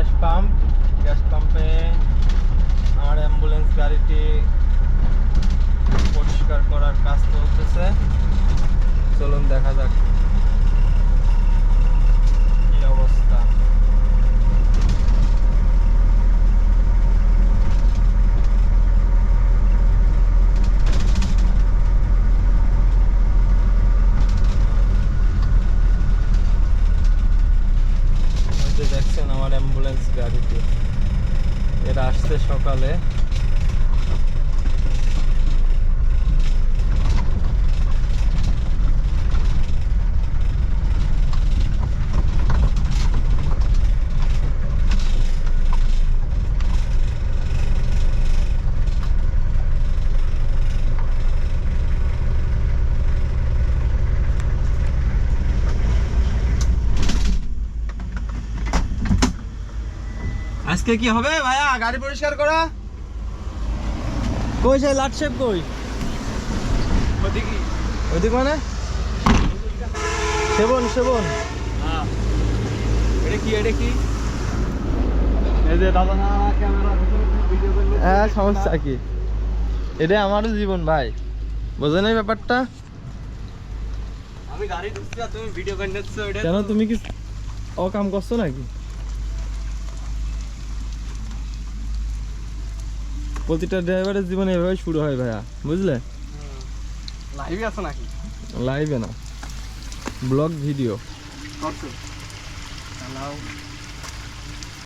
Gas পাম্পে আমার ambulance গাড়িটি পরিষ্কার করার কাজ চলতেছে। চলুন দেখা যাক কি অবস্থা। দেখছেন আমার অ্যাম্বুলেন্স গাড়িটি, এরা আসছে সকালে। আজকে কি হবে ভাইয়া গাড়ি পরিষ্কার করা? কই সেই লাট শেপ কই? ওদিক মানে সেবন হ্যাঁ এটা কি এই যে দাদা না ক্যামেরা ভিডিও করলে হ্যাঁ সমস্যা কি, এটা আমারও জীবন ভাই, বোঝেন এই ব্যাপারটা? আমি গাড়ি ঢুকছি আর তুমি ভিডিও করে নিচ্ছ। এটা কেন তুমি কি অকাম করছো নাকি? প্রতিটা ড্রাইভারের জীবনে এভাবে শুরু হয় ভাইয়া, বুঝলে? লাইভে আছে নাকি? লাইভে না, ব্লগ ভিডিও করছো চালাও।